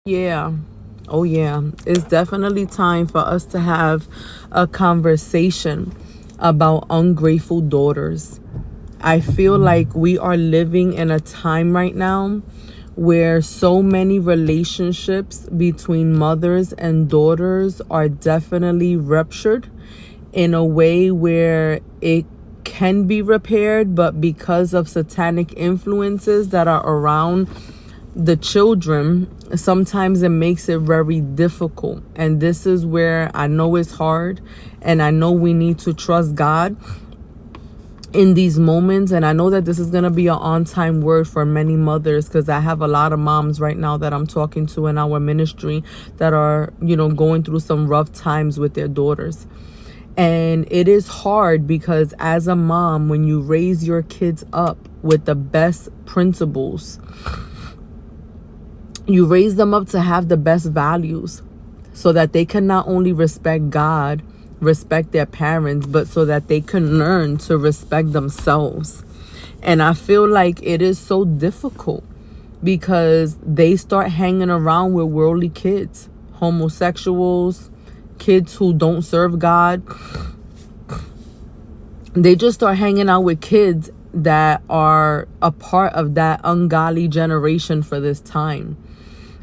Yeah. Oh, yeah. It's definitely time for us to have a conversation about ungrateful daughters. I feel like we are living in a time right now where so many relationships between mothers and daughters are definitely ruptured in a way where it can be repaired, but because of satanic influences that are around the children, sometimes it makes it very difficult. And this is where I know it's hard, and I know we need to trust God in these moments. And I know that this is going to be an on-time word for many mothers, because I have a lot of moms right now that I'm talking to in our ministry that are, going through some rough times with their daughters. And it is hard because as a mom, when you raise your kids up with the best principles, you raise them up to have the best values so that they can not only respect God, respect their parents, but so that they can learn to respect themselves. And I feel like it is so difficult because they start hanging around with worldly kids, homosexuals, kids who don't serve God. They just start hanging out with kids that are a part of that ungodly generation for this time.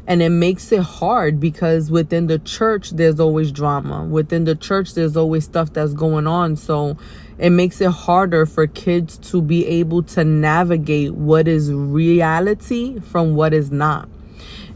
And it makes it hard because within the church, there's always drama. Within the church, there's always stuff that's going on. So it makes it harder for kids to be able to navigate what is reality from what is not,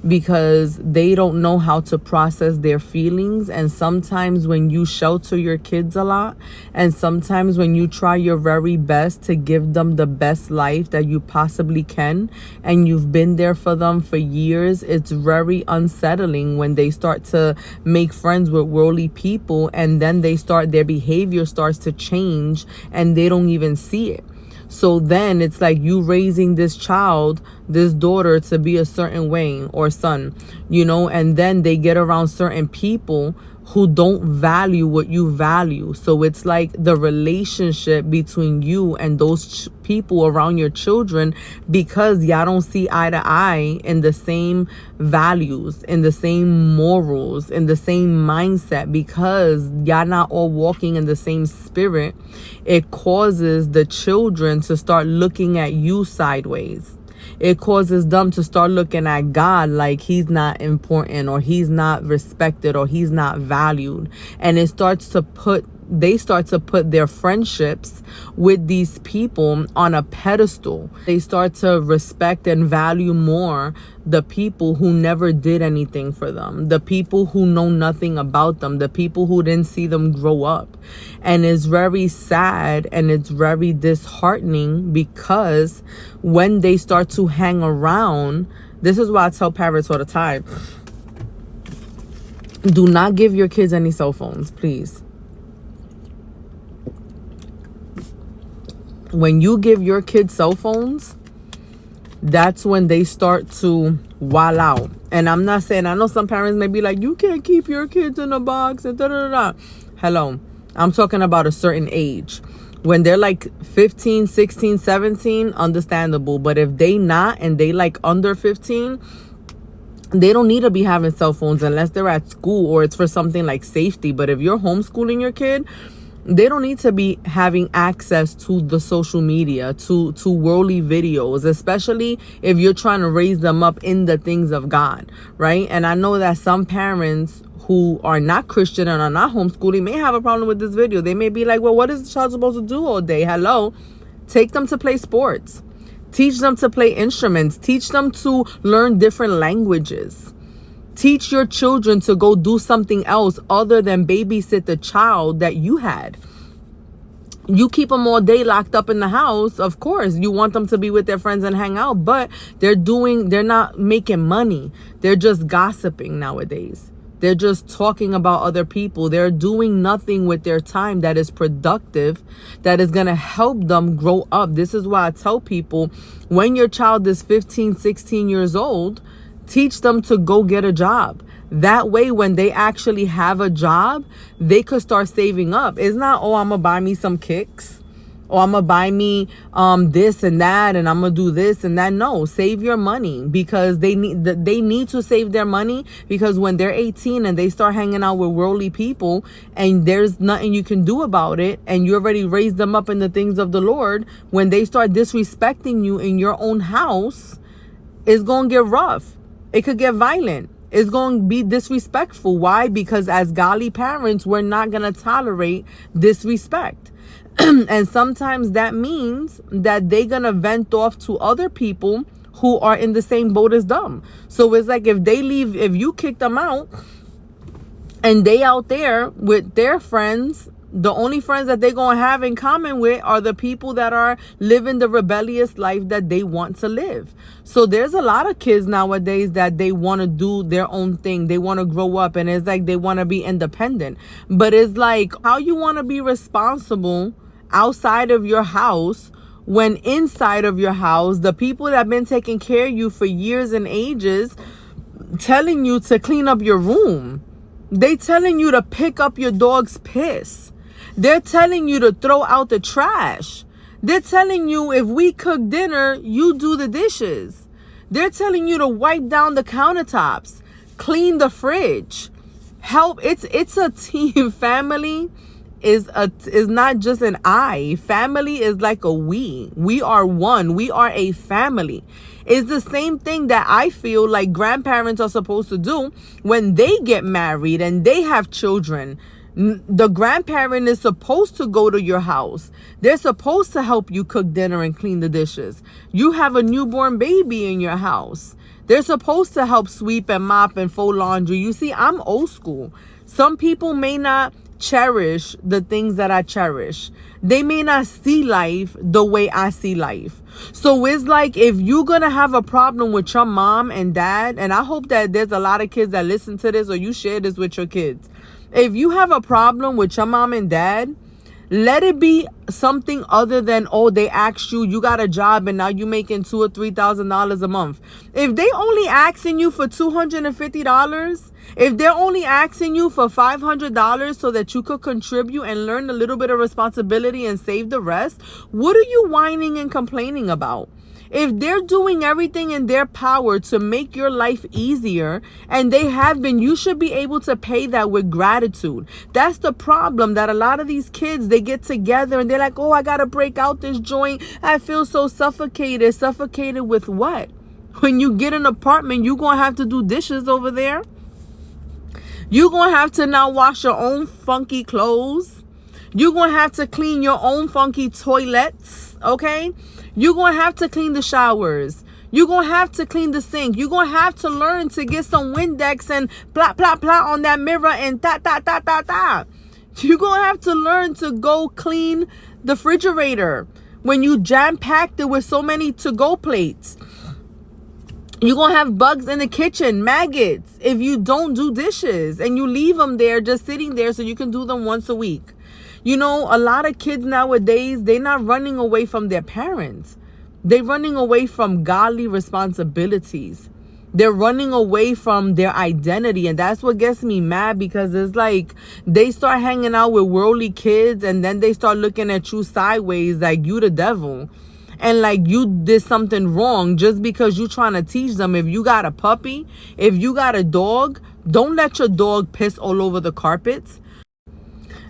because they don't know how to process their feelings. And sometimes when you shelter your kids a lot, and sometimes when you try your very best to give them the best life that you possibly can, and you've been there for them for years, it's very unsettling when they start to make friends with worldly people, and then their behavior starts to change and they don't even see it. So then it's like you raising this child, this daughter, to be a certain way, or son, and then they get around certain people who don't value what you value. So it's like the relationship between you and those people around your children, because y'all don't see eye to eye in the same values, in the same morals, in the same mindset, because y'all not all walking in the same spirit. It causes the children to start looking at you sideways. It causes them to start looking at God like he's not important, or he's not respected, or he's not valued. And they start to put their friendships with these people on a pedestal. They start to respect and value more the people who never did anything for them, the people who know nothing about them, the people who didn't see them grow up. And it's very sad and it's very disheartening, because when they start to hang around, this is why I tell parents all the time, do not give your kids any cell phones, please. When you give your kids cell phones, that's when they start to wild out. And I'm not saying, I know some parents may be like, you can't keep your kids in a box and da-da-da-da. Hello, I'm talking about a certain age. When they're like 15, 16, 17, understandable. But if they not, and they like under 15, they don't need to be having cell phones unless they're at school or it's for something like safety. But if you're homeschooling your kid, they don't need to be having access to the social media, to worldly videos, especially if you're trying to raise them up in the things of God, right? And I know that some parents who are not Christian and are not homeschooling may have a problem with this video. They may be like, well, what is the child supposed to do all day? Hello, take them to play sports. Teach them to play instruments. Teach them to learn different languages. Teach your children to go do something else other than babysit the child that you had. You keep them all day locked up in the house. Of course, you want them to be with their friends and hang out, but they're not making money. They're just gossiping nowadays. They're just talking about other people. They're doing nothing with their time that is productive, that is going to help them grow up. This is why I tell people, when your child is 15, 16 years old, teach them to go get a job. That way, when they actually have a job, they could start saving up. It's not, oh, I'm going to buy me some kicks. or I'm gonna buy me this and that, and I'm gonna do this and that. No, save your money, because they need to save their money, because when they're 18 and they start hanging out with worldly people and there's nothing you can do about it, and you already raised them up in the things of the Lord, when they start disrespecting you in your own house, it's gonna get rough. It could get violent. It's going to be disrespectful. Why? Because as godly parents, we're not going to tolerate disrespect. And sometimes that means that they're going to vent off to other people who are in the same boat as them. So it's like, if they leave, if you kick them out and they out there with their friends, the only friends that they're going to have in common with are the people that are living the rebellious life that they want to live. So there's a lot of kids nowadays that they want to do their own thing. They want to grow up, and it's like they want to be independent. But it's like, how you want to be responsible outside of your house when inside of your house, the people that have been taking care of you for years and ages telling you to clean up your room. They telling you to pick up your dog's piss. They're telling you to throw out the trash. They're telling you, if we cook dinner, you do the dishes. They're telling you to wipe down the countertops, clean the fridge, help. It's a team. Family is not just an I. Family is like a we. We are one. We are a family. It's the same thing that I feel like grandparents are supposed to do when they get married and they have children. The grandparent is supposed to go to your house. They're supposed to help you cook dinner and clean the dishes. You have a newborn baby in your house. They're supposed to help sweep and mop and fold laundry. You see, I'm old school. Some people may not cherish the things that I cherish. They may not see life the way I see life. So it's like, if you're going to have a problem with your mom and dad, and I hope that there's a lot of kids that listen to this, or you share this with your kids. If you have a problem with your mom and dad, let it be something other than, oh, they asked you, you got a job and now you making $2,000 or $3,000 a month. If they only asking you for $250, if they're only asking you for $500 so that you could contribute and learn a little bit of responsibility and save the rest, what are you whining and complaining about? If they're doing everything in their power to make your life easier, and they have been, you should be able to pay that with gratitude. That's the problem, that a lot of these kids, they get together and they're like, oh, I got to break out this joint. I feel so suffocated. Suffocated with what? When you get an apartment, you're going to have to do dishes over there. You're going to have to now wash your own funky clothes. You're going to have to clean your own funky toilets, okay? You're going to have to clean the showers. You're going to have to clean the sink. You're going to have to learn to get some Windex and plop, plop, plop on that mirror and ta, ta, ta, ta, ta. You're going to have to learn to go clean the refrigerator when you jam-packed it with so many to-go plates. You're going to have bugs in the kitchen, maggots, if you don't do dishes and you leave them there just sitting there so you can do them once a week. You know, a lot of kids nowadays, they're not running away from their parents. They're running away from godly responsibilities. They're running away from their identity. And that's what gets me mad, because it's like they start hanging out with worldly kids and then they start looking at you sideways like you the devil. And like you did something wrong just because you're trying to teach them. If you got a puppy, if you got a dog, don't let your dog piss all over the carpets.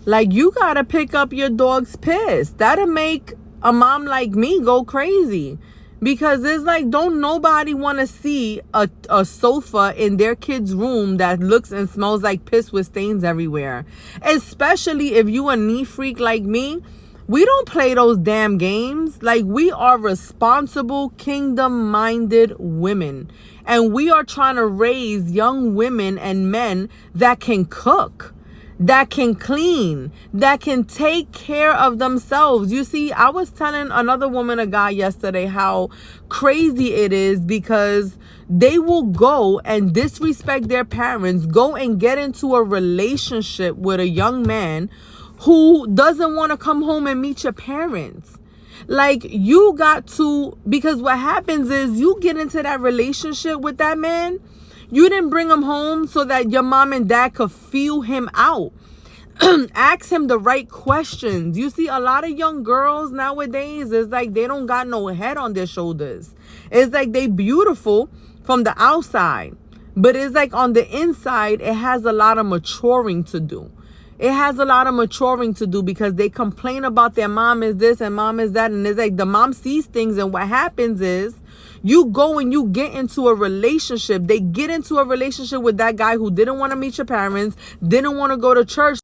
Like, you gotta pick up your dog's piss. That'll make a mom like me go crazy. Because it's like, don't nobody want to see a sofa in their kid's room that looks and smells like piss with stains everywhere. Especially if you a neat freak like me. We don't play those damn games. Like, we are responsible, kingdom-minded women. And we are trying to raise young women and men that can cook, that can clean, that can take care of themselves. You see, I was telling another woman, a guy yesterday, how crazy it is because they will go and disrespect their parents, go and get into a relationship with a young man who doesn't want to come home and meet your parents. Like, you got to, because what happens is you get into that relationship with that man. You didn't bring him home so that your mom and dad could feel him out. Ask him the right questions. You see, a lot of young girls nowadays, it's like they don't got no head on their shoulders. It's like they beautiful from the outside, but it's like on the inside, it has a lot of maturing to do. It has a lot of maturing to do because they complain about their mom is this and mom is that. And it's like the mom sees things, and what happens is you go and you get into a relationship. They get into a relationship with that guy who didn't want to meet your parents, didn't want to go to church.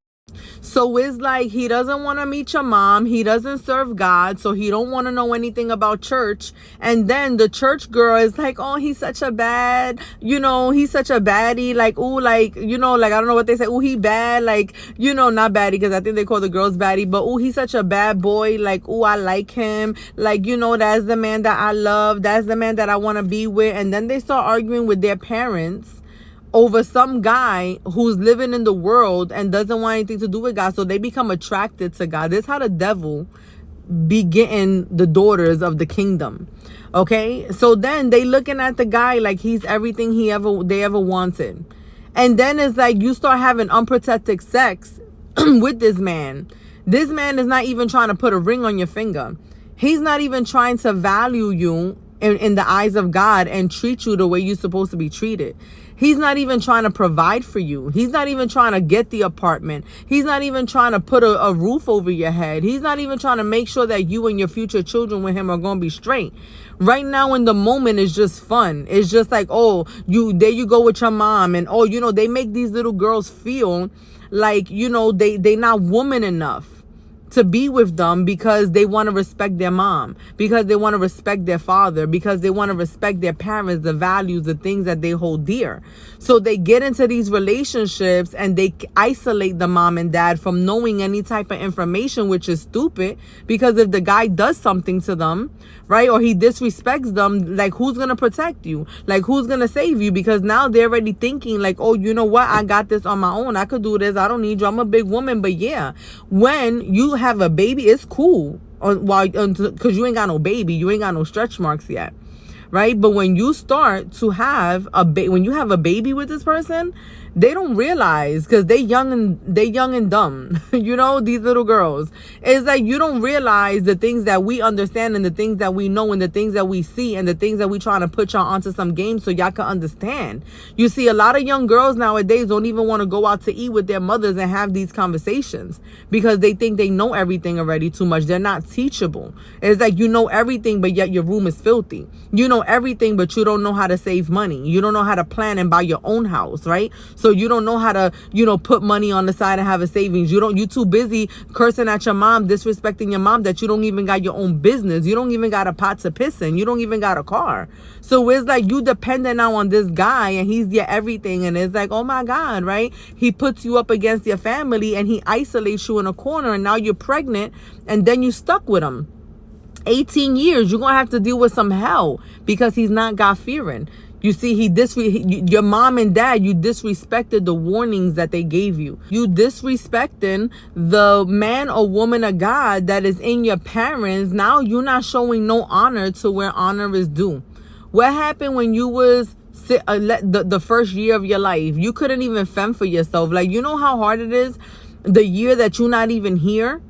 So it's like he doesn't want to meet your mom. He doesn't serve God. So he don't want to know anything about church. And then the church girl is like, oh, he's such a bad, he's such a baddie. Like, ooh, like, like, I don't know what they say. Ooh, he bad. Like, not baddie, because I think they call the girls baddie. But, ooh, he's such a bad boy. Like, ooh, I like him. Like, that's the man that I love. That's the man that I want to be with. And then they start arguing with their parents over some guy who's living in the world and doesn't want anything to do with God. So they become attracted to God. This is how the devil be getting the daughters of the kingdom. Okay? So then they looking at the guy like he's everything they ever wanted. And then it's like you start having unprotected sex with this man. This man is not even trying to put a ring on your finger. He's not even trying to value you in the eyes of God and treat you the way you're supposed to be treated. He's not even trying to provide for you. He's not even trying to get the apartment. He's not even trying to put a roof over your head. He's not even trying to make sure that you and your future children with him are going to be straight. Right now in the moment is just fun. It's just like, oh, there you go with your mom. And, oh, they make these little girls feel like, they not woman enough to be with them because they want to respect their mom, because they want to respect their father, because they want to respect their parents, the values, the things that they hold dear. So they get into these relationships and they isolate the mom and dad from knowing any type of information, which is stupid, because if the guy does something to them, right, or he disrespects them, like, who's going to protect you? Like, who's going to save you? Because now they're already thinking like, oh, you know what? I got this on my own. I could do this. I don't need you. I'm a big woman. But yeah, when you have a baby, it's cool. Because you ain't got no baby. You ain't got no stretch marks yet. Right? But when you start to have when you have a baby with this person, they don't realize, because they young and dumb. These little girls. It's like you don't realize the things that we understand and the things that we know and the things that we see and the things that we trying to put y'all onto some game so y'all can understand. You see, a lot of young girls nowadays don't even want to go out to eat with their mothers and have these conversations because they think they know everything already too much. They're not teachable. It's like you know everything, but yet your room is filthy. You know everything, but you don't know how to save money. You don't know how to plan and buy your own house, right? So you don't know how to, put money on the side and have a savings. You too busy cursing at your mom, disrespecting your mom, that you don't even got your own business. You don't even got a pot to piss in. You don't even got a car. So it's like you dependent now on this guy and he's your everything. And it's like, oh my God, right? He puts you up against your family and he isolates you in a corner, and now you're pregnant and then you stuck with him. 18 years, you're going to have to deal with some hell because he's not God-fearing. You see, your mom and dad, you disrespected the warnings that they gave you. You disrespecting the man or woman of God that is in your parents. Now you're not showing no honor to where honor is due. What happened when you was the first year of your life? You couldn't even fend for yourself. Like, you know how hard it is the year that you're not even here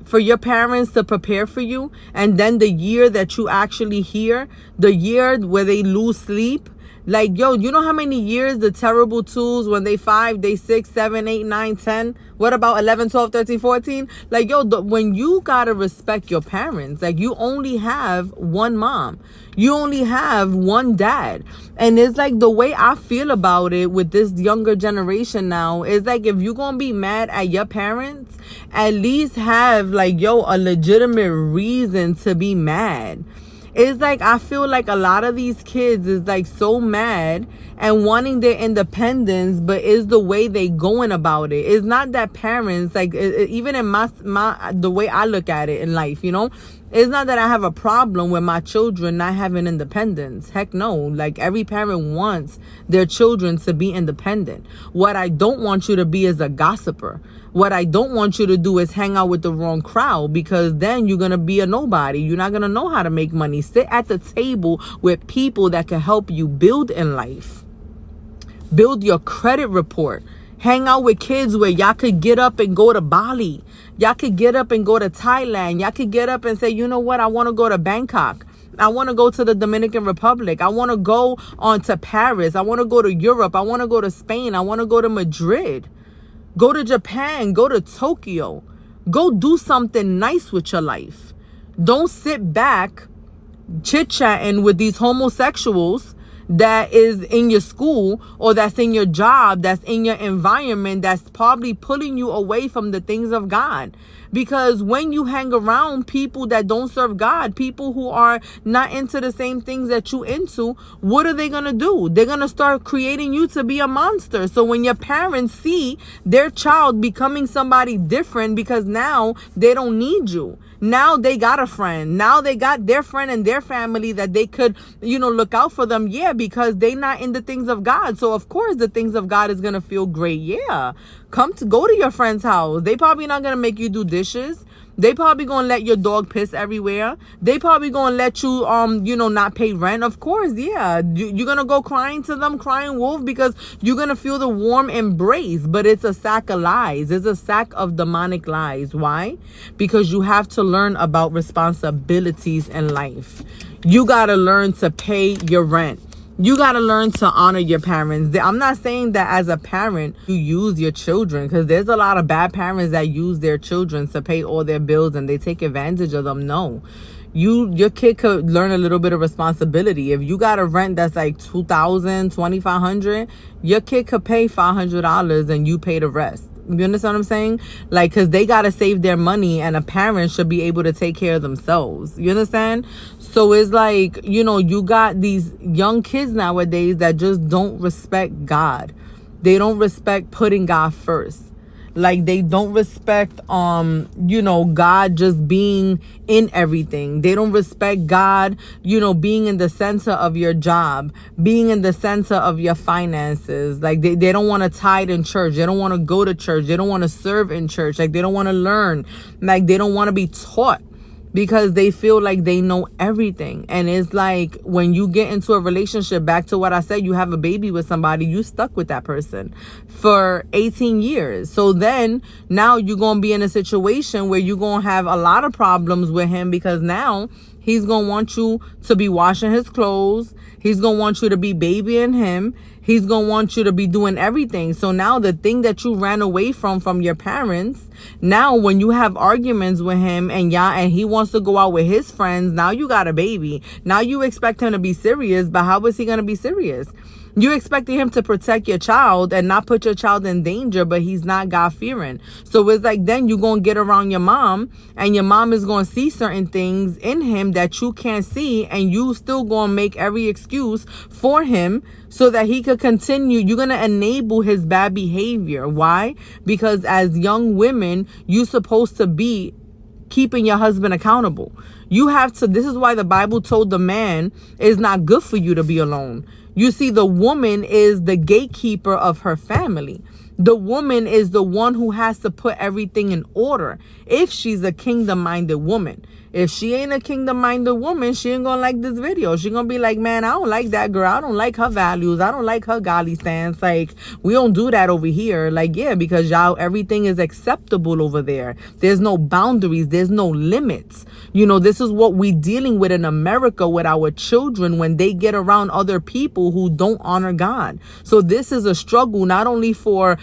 for your parents to prepare for you, and then the year that you actually here, the year where they lose sleep. Like, yo, you know how many years the terrible twos, when they 5, they 6, 7, 8, 9, 10. What about 11, 12, 13, 14? Like, yo, when you gotta respect your parents, like, you only have one mom. You only have one dad. And it's like the way I feel about it with this younger generation now is like, if you're gonna be mad at your parents, at least have, like, yo, a legitimate reason to be mad. It's like, I feel like a lot of these kids is like so mad and wanting their independence, but it's the way they going about it. It's not that parents, like, even in the way I look at it in life, it's not that I have a problem with my children not having independence. Heck no. Like, every parent wants their children to be independent. What I don't want you to be is a gossiper. What I don't want you to do is hang out with the wrong crowd, because then you're going to be a nobody. You're not going to know how to make money. Sit at the table with people that can help you build in life. Build your credit report. Hang out with kids where y'all could get up and go to Bali. Y'all could get up and go to Thailand. Y'all could get up and say, you know what? I want to go to Bangkok. I want to go to the Dominican Republic. I want to go on to Paris. I want to go to Europe. I want to go to Spain. I want to go to Madrid. Go to Japan. Go to Tokyo. Go do something nice with your life. Don't sit back chit-chatting with these homosexuals that is in your school or that's in your job, that's in your environment, that's probably pulling you away from the things of God. Because when you hang around people that don't serve God, people who are not into the same things that you into, what are they going to do? They're going to start creating you to be a monster. So when your parents see their child becoming somebody different because now they don't need you, now they got a friend, now they got their friend and their family that they could, look out for them. Yeah, because they not in the things of God. So of course the things of God is going to feel great. Yeah. Go to your friend's house. They probably not going to make you do dishes. They probably going to let your dog piss everywhere. They probably going to let you, not pay rent. Of course, yeah. You're going to go crying to them, crying wolf, because you're going to feel the warm embrace. But it's a sack of lies. It's a sack of demonic lies. Why? Because you have to learn about responsibilities in life. You got to learn to pay your rent. You got to learn to honor your parents. I'm not saying that as a parent, you use your children, because there's a lot of bad parents that use their children to pay all their bills and they take advantage of them. No. Your kid could learn a little bit of responsibility. If you got a rent that's like $2,000, $2,500, your kid could pay $500 and you pay the rest. You understand what I'm saying? Like, because they got to save their money and a parent should be able to take care of themselves. You understand? So it's like, you got these young kids nowadays that just don't respect God. They don't respect putting God first. Like, they don't respect, God just being in everything. They don't respect God, being in the center of your job, being in the center of your finances. Like, they don't want to tithe in church. They don't want to go to church. They don't want to serve in church. Like, they don't want to learn. Like, they don't want to be taught, because they feel like they know everything. And it's like, when you get into a relationship, back to what I said, you have a baby with somebody, you stuck with that person for 18 years. So then now you're going to be in a situation where you're going to have a lot of problems with him, because now he's going to want you to be washing his clothes. He's going to want you to be babying him. He's going to want you to be doing everything. So now the thing that you ran away from your parents, now when you have arguments with him and he wants to go out with his friends, now you got a baby. Now you expect him to be serious, but how is he going to be serious? You expected him to protect your child and not put your child in danger, but he's not God-fearing. So it's like, then you're going to get around your mom, and your mom is going to see certain things in him that you can't see, and you still going to make every excuse for him so that he could continue. You're going to enable his bad behavior. Why? Because as young women, you're supposed to be keeping your husband accountable. You have to. This is why the Bible told the man it's not good for you to be alone. You see, the woman is the gatekeeper of her family. The woman is the one who has to put everything in order if she's a kingdom-minded woman. If she ain't a kingdom-minded woman, she ain't gonna like this video. She gonna be like, man, I don't like that girl. I don't like her values. I don't like her godly stance. Like, we don't do that over here. Like, yeah, because y'all, everything is acceptable over there. There's no boundaries. There's no limits. This is what we dealing with in America with our children when they get around other people who don't honor God. So this is a struggle not only for,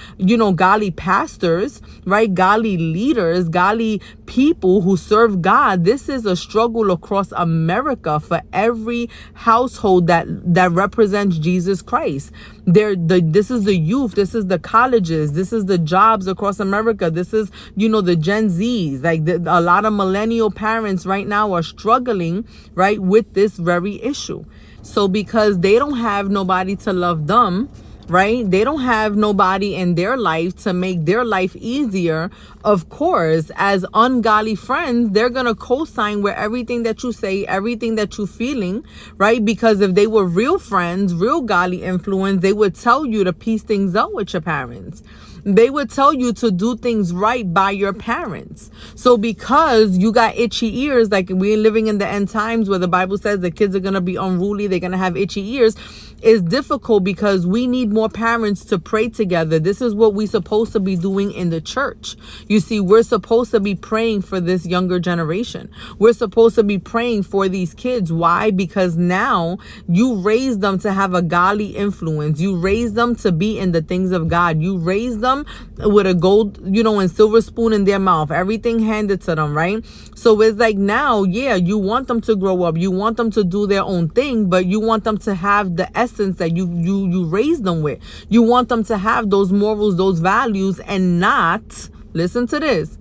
godly pastors, right? Godly leaders, godly people who serve God. This is a struggle across America for every household that represents Jesus Christ. This is the youth. This is the colleges. This is the jobs across America. This is, the Gen Zs. Like, a lot of millennial parents right now are struggling, right, with this very issue. So because they don't have nobody to love them, right? They don't have nobody in their life to make their life easier. Of course, as ungodly friends, they're going to co-sign with everything that you say, everything that you're feeling, right? Because if they were real friends, real godly influence, they would tell you to piece things up with your parents. They would tell you to do things right by your parents. So because you got itchy ears, like we're living in the end times where the Bible says the kids are going to be unruly, they're going to have itchy ears. is difficult because we need more parents to pray together. This is what we're supposed to be doing in the church. You see, we're supposed to be praying for this younger generation. We're supposed to be praying for these kids. Why? Because now you raise them to have a godly influence. You raise them to be in the things of God. You raise them with a gold, and silver spoon in their mouth. Everything handed to them, right? So it's like now, yeah, you want them to grow up. You want them to do their own thing, but you want them to have the essence that you raised them with. You want them to have those morals, those values, and not, listen to this,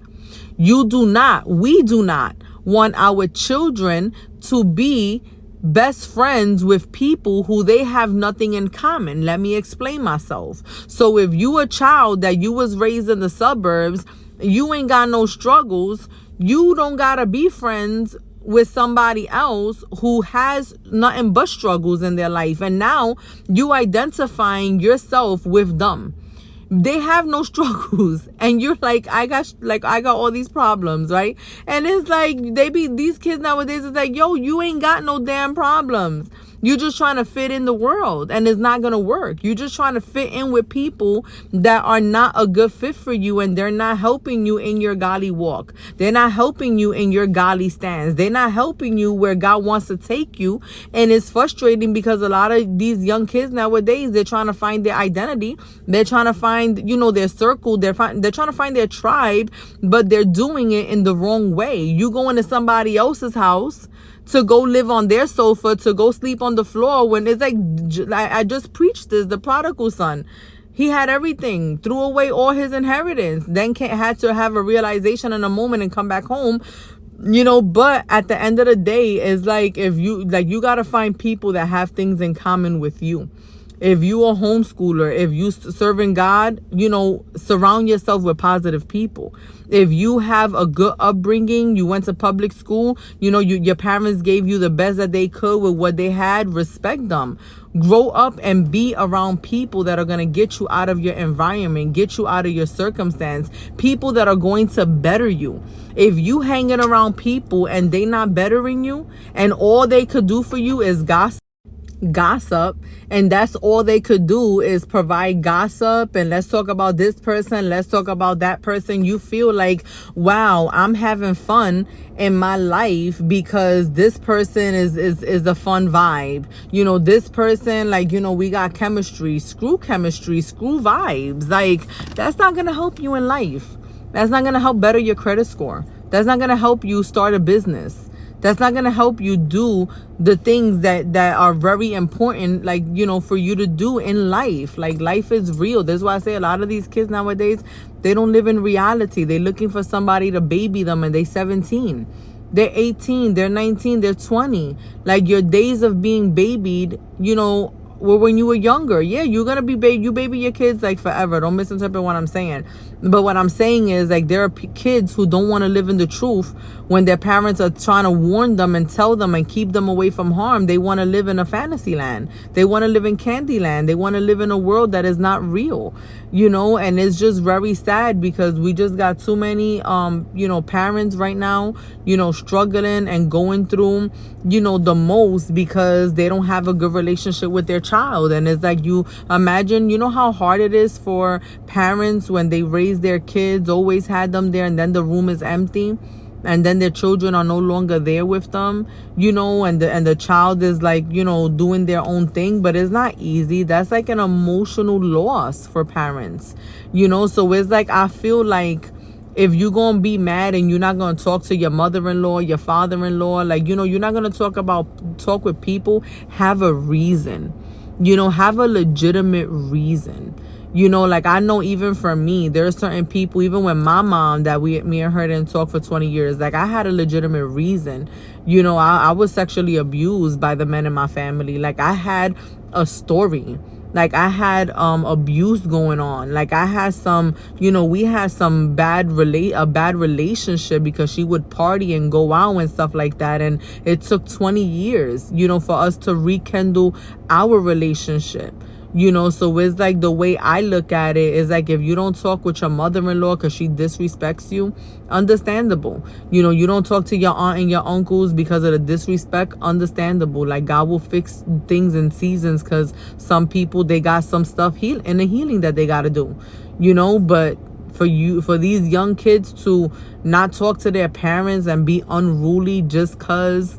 we do not want our children to be best friends with people who they have nothing in common. Let me explain myself. So if you a child that you was raised in the suburbs, you ain't got no struggles, you don't gotta be friends with somebody else who has nothing but struggles in their life, and now you identifying yourself with them. They have no struggles, and you're like, I got all these problems, right? And it's like these kids nowadays is like, yo, you ain't got no damn problems. You're just trying to fit in the world, and it's not going to work. You're just trying to fit in with people that are not a good fit for you, and they're not helping you in your godly walk. They're not helping you in your godly stance. They're not helping you where God wants to take you. And it's frustrating because a lot of these young kids nowadays, they're trying to find their identity. They're trying to find, their circle. They're trying to find their tribe, but they're doing it in the wrong way. You go into somebody else's house to go live on their sofa, to go sleep on the floor, when it's like, I just preached this, the prodigal son. He had everything, threw away all his inheritance, then had to have a realization in a moment and come back home. But at the end of the day, it's like, if you got to find people that have things in common with you. If you a homeschooler, if you serving God, surround yourself with positive people. If you have a good upbringing, you went to public school, your parents gave you the best that they could with what they had, respect them. Grow up and be around people that are going to get you out of your environment, get you out of your circumstance, people that are going to better you. If you hanging around people and they not bettering you, and all they could do for you is gossip, and that's all they could do is provide gossip, and let's talk about this person, let's talk about that person. You feel like, wow, I'm having fun in my life because this person is a fun vibe. This person, we got chemistry. Screw chemistry, screw vibes. Like, that's not gonna help you in life. That's not gonna help better your credit score. That's not gonna help you start a business. That's not going to help you do the things that are very important, for you to do in life. Like, life is real. That's why I say a lot of these kids nowadays, they don't live in reality. They're looking for somebody to baby them, and they're 17. They're 18. They're 19. They're 20. Like, your days of being babied, were when you were younger. Yeah, you're going to be you baby your kids like forever. Don't misinterpret what I'm saying. But what I'm saying is, like, there are kids who don't want to live in the truth when their parents are trying to warn them and tell them and keep them away from harm. They want to live in a fantasy land. They want to live in candy land. They want to live in a world that is not real, and it's just very sad because we just got too many, parents right now, struggling and going through, the most because they don't have a good relationship with their child. And it's like, you imagine, how hard it is for parents when they raise their kids, always had them there, and then the room is empty, and then their children are no longer there with them, and the child is like, doing their own thing. But it's not easy. That's like an emotional loss for parents, so it's like, I feel like if you're gonna be mad and you're not gonna talk to your mother-in-law, your father-in-law, you're not gonna talk with people, have a reason, have a legitimate reason. I know even for me, there are certain people, even with my mom, that me and her didn't talk for 20 years. Like, I had a legitimate reason. I was sexually abused by the men in my family. Like, I had a story. Like, I had abuse going on. Like, I had some, we had some bad relationship because she would party and go out and stuff like that. And it took 20 years, for us to rekindle our relationship. So it's like, the way I look at it is like, if you don't talk with your mother-in-law because she disrespects you, understandable. You don't talk to your aunt and your uncles because of the disrespect, understandable. Like, God will fix things in seasons, because some people, they got some stuff in the healing that they got to do, but for these young kids to not talk to their parents and be unruly just because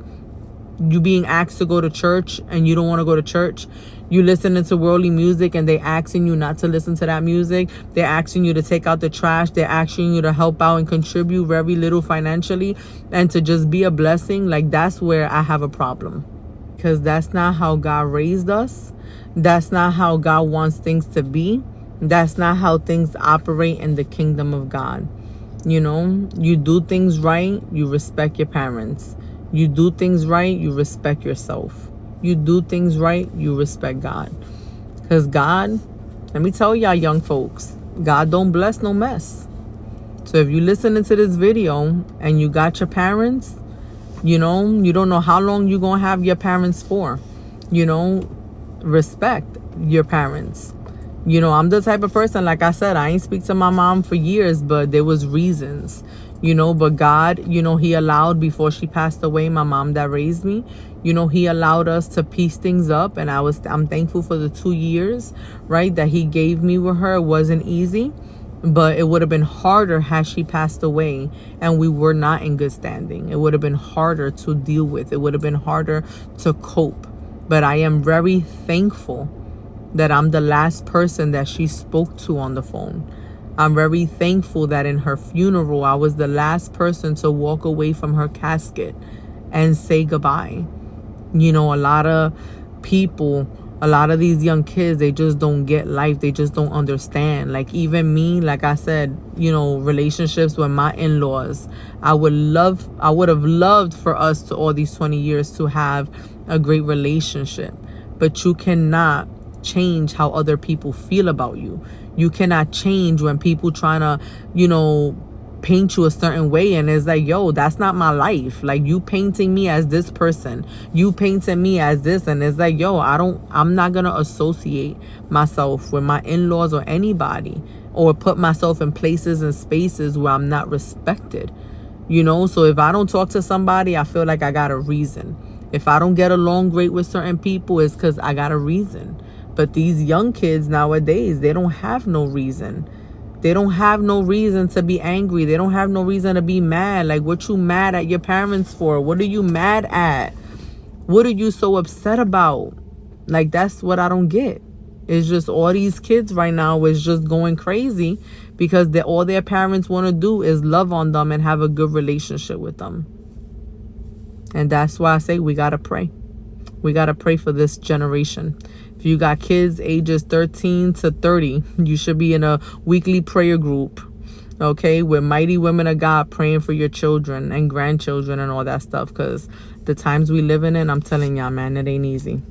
you being asked to go to church and you don't want to go to church. You listening to worldly music and they asking you not to listen to that music. They're asking you to take out the trash. They're asking you to help out and contribute very little financially and to just be a blessing. Like, that's where I have a problem, because that's not how God raised us. That's not how God wants things to be. That's not how things operate in the kingdom of God. You do things right, you respect your parents. You do things right, you respect yourself. You do things right, you respect God. Because God, let me tell y'all young folks, God don't bless no mess. So if you listening to this video and you got your parents, you don't know how long you're going to have your parents for. Respect your parents. I'm the type of person, like I said, I ain't speak to my mom for years, but there was reasons, but God, he allowed, before she passed away, my mom that raised me, he allowed us to piece things up. And I'm thankful for the 2 years, right, that he gave me with her. It wasn't easy, but it would have been harder had she passed away and we were not in good standing. It would have been harder to deal with. It would have been harder to cope. But I am very thankful that I'm the last person that she spoke to on the phone. I'm very thankful that in her funeral, I was the last person to walk away from her casket and say goodbye. A lot of people, a lot of these young kids, they just don't get life. They just don't understand. Like, even me, like I said, relationships with my in-laws. I would have loved for us to, all these 20 years, to have a great relationship. But you cannot change how other people feel about you. You cannot change when people trying to, paint you a certain way, and it's like, yo, that's not my life. Like, you painting me as this person, you painting me as this, and it's like, yo, I'm not gonna associate myself with my in-laws or anybody, or put myself in places and spaces where I'm not respected. So if I don't talk to somebody, I feel like I got a reason. If I don't get along great with certain people, it's because I got a reason. But these young kids nowadays, they don't have no reason. They don't have no reason to be angry. They don't have no reason to be mad. Like, what you mad at your parents for? What are you mad at? What are you so upset about? Like, that's what I don't get. It's just all these kids right now is just going crazy because all their parents want to do is love on them and have a good relationship with them. And that's why I say we got to pray. We got to pray for this generation. If you got kids ages 13 to 30, you should be in a weekly prayer group, okay, with mighty women of God praying for your children and grandchildren and all that stuff, because the times we living in, I'm telling y'all, man, it ain't easy.